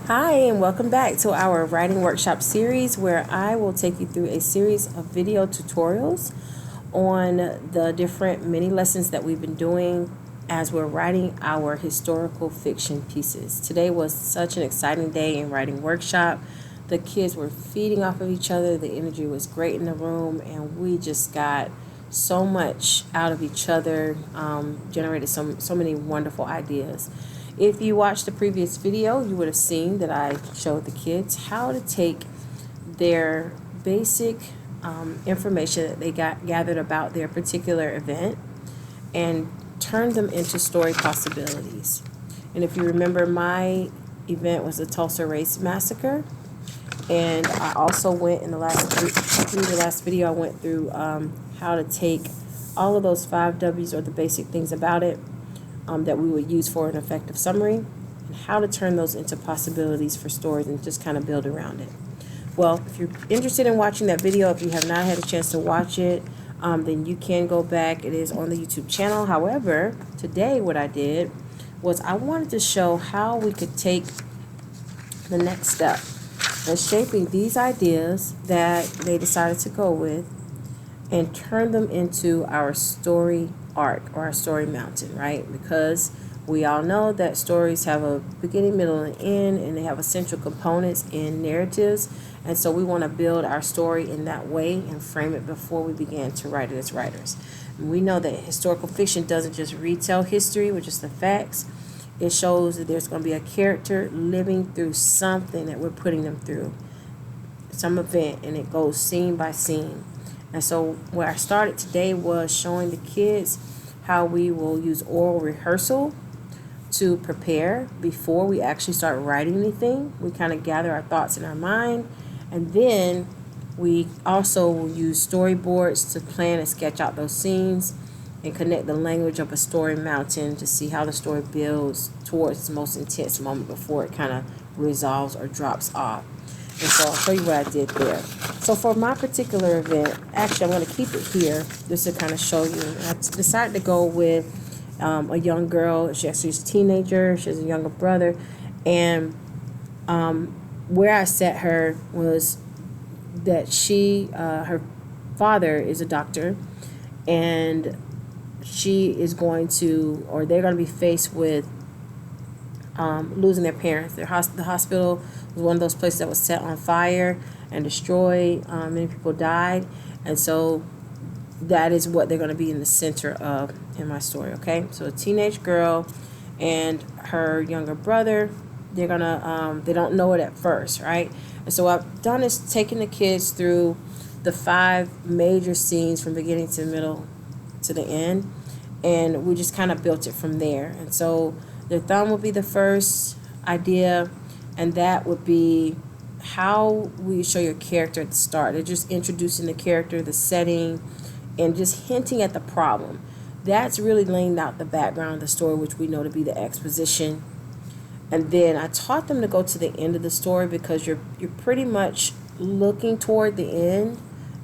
Hi, and welcome back to our writing workshop series where I will take you through a series of video tutorials on the different mini lessons that we've been doing as we're writing our historical fiction pieces. Today was such an exciting day in writing workshop. The kids were feeding off of each other, the energy was great in the room, and we just got so much out of each other, generated so many wonderful ideas. If you watched the previous video, you would have seen that I showed the kids how to take their basic information that they got gathered about their particular event and turn them into story possibilities. And if you remember, my event was the Tulsa Race Massacre, and I also went in the last video I went through how to take all of those 5 W's, or the basic things about it, that we would use for an effective summary, and how to turn those into possibilities for stories and just kind of build around it. Well, if you're interested in watching that video, if you have not had a chance to watch it, then you can go back. It is on the YouTube channel. However, today what I did was I wanted to show how we could take the next step in shaping these ideas that they decided to go with and turn them into our story arc, or our story mountain, right? Because we all know that stories have a beginning, middle, and end, and they have essential components in narratives. And so we want to build our story in that way and frame it before we begin to write it as writers. And we know that historical fiction doesn't just retell history with just the facts. It shows that there's going to be a character living through something that we're putting them through, some event, and it goes scene by scene. And so where I started today was showing the kids how we will use oral rehearsal to prepare before we actually start writing anything. We kind of gather our thoughts in our mind, and then we also will use storyboards to plan and sketch out those scenes and connect the language of a story mountain to see how the story builds towards its most intense moment before it kind of resolves or drops off. And so I'll show you what I did there. So for my particular event, actually I'm going to keep it here just to kind of show you. I decided to go with a young girl. She's a teenager. She has a younger brother. And where I set her was that her father is a doctor, and she is going to, or they're going to be faced with losing their parents. The hospital was one of those places that was set on fire and destroyed. Many people died, and so that is what they're going to be in the center of in my story. Okay, so a teenage girl and her younger brother. They're gonna they don't know it at first, right? And so what I've done is taken the kids through the 5 major scenes from beginning to middle to the end, and we just kind of built it from there. And so their thumb will be the first idea, and that would be how we show your character at the start. They're just introducing the character, the setting, and just hinting at the problem. That's really laying out the background of the story, which we know to be the exposition. And then I taught them to go to the end of the story, because you're pretty much looking toward the end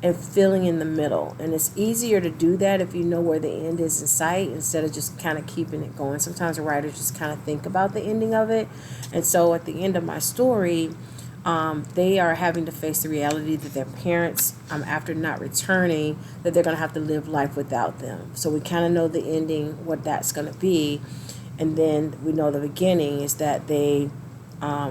and filling in the middle. And it's easier to do that if you know where the end is in sight, instead of just kind of keeping it going. Sometimes the writers just kind of think about the ending of it. And so at the end of my story, they are having to face the reality that their parents, after not returning, that they're going to have to live life without them. So we kind of know the ending, what that's going to be. And then we know the beginning is that they are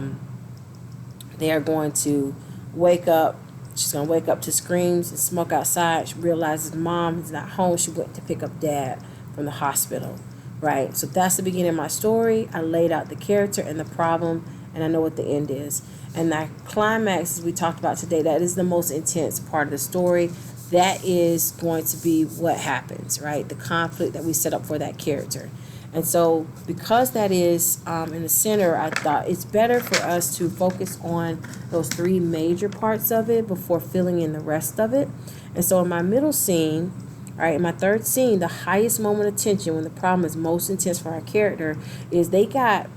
going to wake up. She's going to wake up to screams and smoke outside. She realizes mom is not home. She went to pick up dad from the hospital, right? So that's the beginning of my story. I laid out the character and the problem, and I know what the end is. And that climax, as we talked about today, that is the most intense part of the story. That is going to be what happens, right? The conflict that we set up for that character. And so because that is in the center, I thought it's better for us to focus on those 3 major parts of it before filling in the rest of it. And so in my middle scene, right, in my 3rd scene, the highest moment of tension, when the problem is most intense for our character, is they got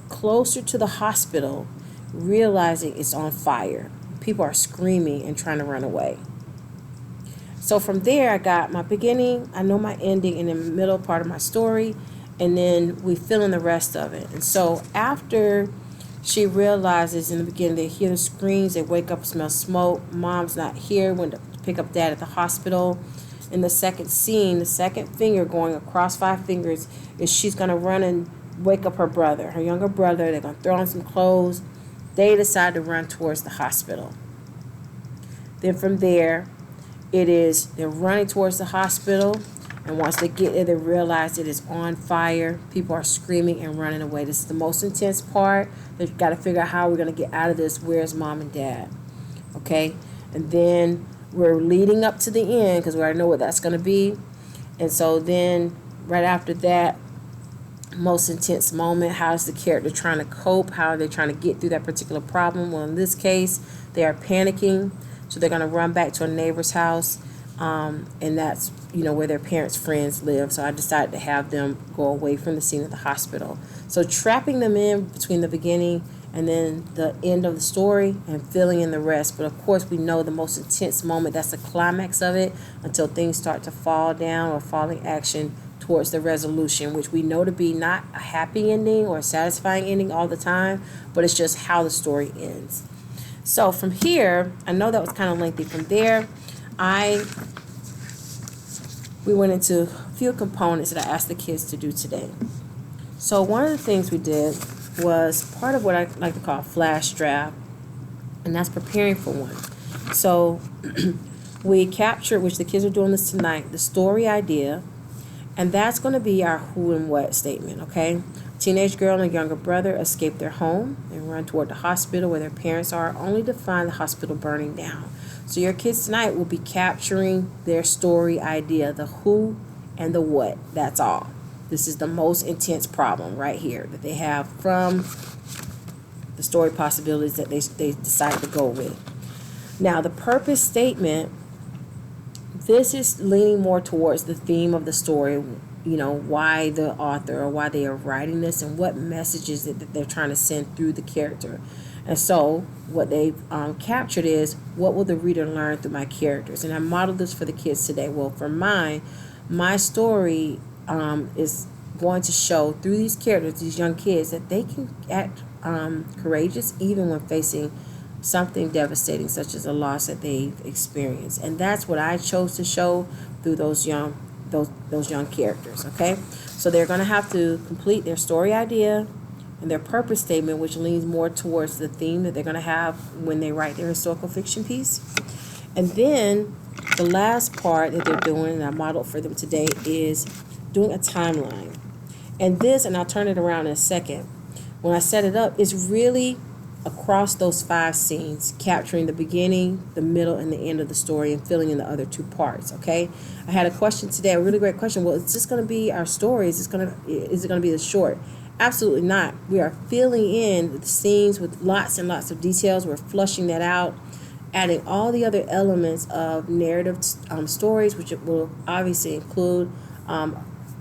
closer to the hospital, realizing it's on fire. People are screaming and trying to run away. So from there, I got my beginning, I know my ending, and the middle part of my story, and then we fill in the rest of it. And so after She realizes in the beginning they hear the screams, they wake up, smell smoke. Mom's not here, went to pick up dad at the hospital. In the second scene, the second finger going across 5 fingers is she's going to run and wake up her brother, her younger brother. They're going to throw on some clothes. They decide to run towards the hospital. Then from there, they're running towards the hospital. And once they get there, they realize it is on fire. People are screaming and running away. This is the most intense part. They've got to figure out how we're going to get out of this. Where's mom and dad? Okay? And then we're leading up to the end because we already know what that's going to be. And so then right after that, most intense moment, how is the character trying to cope? How are they trying to get through that particular problem? Well, in this case, they are panicking. So they're going to run back to a neighbor's house. And that's, where their parents' friends live. So I decided to have them go away from the scene of the hospital. So trapping them in between the beginning and then the end of the story and filling in the rest. But of course, we know the most intense moment, that's the climax of it, until things start to fall down or falling action towards the resolution, which we know to be not a happy ending or a satisfying ending all the time, but it's just how the story ends. So from here, I know that was kind of lengthy. From there, we went into a few components that I asked the kids to do today. So one of the things we did was part of what I like to call flash draft, and that's preparing for one. So we captured, which the kids are doing this tonight, the story idea, and that's going to be our who and what statement, okay? Teenage girl and younger brother escape their home and run toward the hospital where their parents are, only to find the hospital burning down. So your kids tonight will be capturing their story idea, the who and the what. That's all. This is the most intense problem right here that they have from the story possibilities that they decided to go with. Now, the purpose statement, this is leaning more towards the theme of the story, why the author or why they are writing this and what messages that they're trying to send through the character. And so what they've captured is, what will the reader learn through my characters? And I modeled this for the kids today. Well, for mine, my story is going to show through these characters, these young kids, that they can act courageous even when facing something devastating such as a loss that they've experienced. And that's what I chose to show through those young characters, okay? So they're going to have to complete their story idea and their purpose statement, which leans more towards the theme that they're going to have when they write their historical fiction piece. And then the last part that they're doing, and I modeled for them today, is doing a timeline. And I'll turn it around in a second. When I set it up, it's really across those 5 scenes, capturing the beginning, the middle, and the end of the story and filling in the other 2 parts, okay? I had a question today, a really great question. Well, is this going to be our story? Is it going to be the short? Absolutely not. We are filling in the scenes with lots and lots of details. We're flushing that out, adding all the other elements of narrative stories, which will obviously include,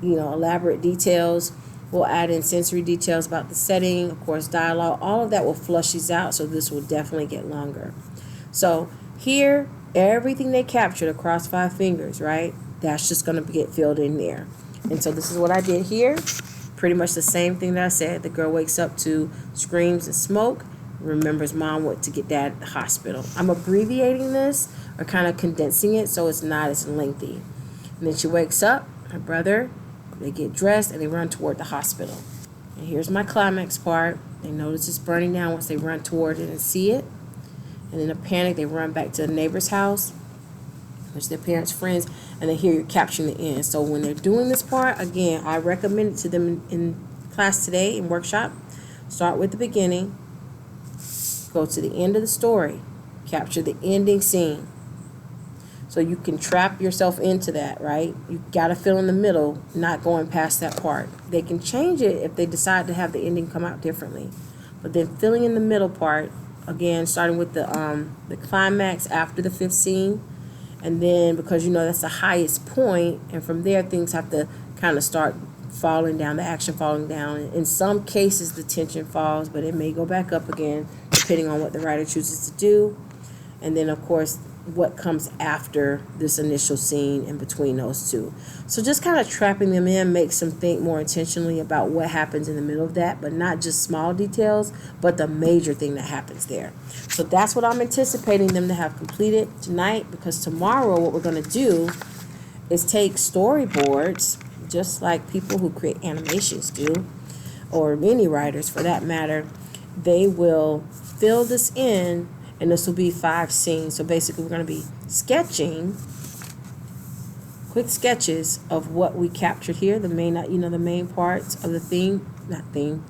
elaborate details. We'll add in sensory details about the setting, of course, dialogue. All of that will flush these out, so this will definitely get longer. So here, everything they captured across 5 fingers, right? That's just going to get filled in there. And so this is what I did here. Pretty much the same thing that I said. The girl wakes up to screams and smoke, remembers mom went to get dad at the hospital. I'm abbreviating this or kind of condensing it so it's not as lengthy. And then she wakes up, her brother, they get dressed and they run toward the hospital. And here's my climax part. They notice it's burning down once they run toward it and see it. And in a panic, they run back to the neighbor's house, which is their parents' friends, and then here you're capturing the end. So when they're doing this part, again, I recommend it to them in class today, in workshop. Start with the beginning, go to the end of the story, capture the ending scene. So you can trap yourself into that, right? You got to fill in the middle, not going past that part. They can change it if they decide to have the ending come out differently. But then filling in the middle part, again, starting with the climax after the 5th scene. And then because that's the highest point, and from there things have to kind of start falling down, the action falling down. In some cases the tension falls, but it may go back up again depending on what the writer chooses to do. And then of course what comes after this initial scene in between those two. So just kind of trapping them in makes them think more intentionally about what happens in the middle of that, but not just small details, but the major thing that happens there. So that's what I'm anticipating them to have completed tonight, because tomorrow what we're going to do is take storyboards, just like people who create animations do, or many writers for that matter. They will fill this in, and this will be 5 scenes. So basically we're going to be sketching quick sketches of what we captured here, the main parts of the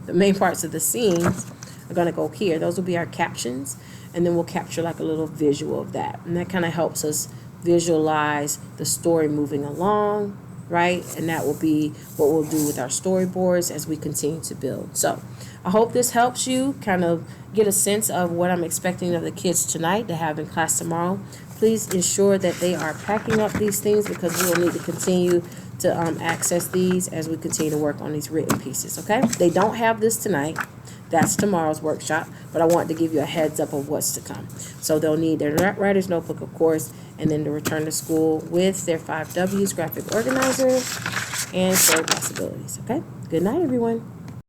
the main parts of the scenes are going to go here. Those will be our captions, and then we'll capture like a little visual of that, and that kind of helps us visualize the story moving along, right? And that will be what we'll do with our storyboards as we continue to build. So I hope this helps you kind of get a sense of what I'm expecting of the kids tonight to have in class tomorrow. Please ensure that they are packing up these things, because we will need to continue to access these as we continue to work on these written pieces, okay? They don't have this tonight. That's tomorrow's workshop, but I want to give you a heads up of what's to come. So they'll need their writer's notebook, of course, and then to return to school with their 5 W's, graphic organizer, and story possibilities, okay? Good night, everyone.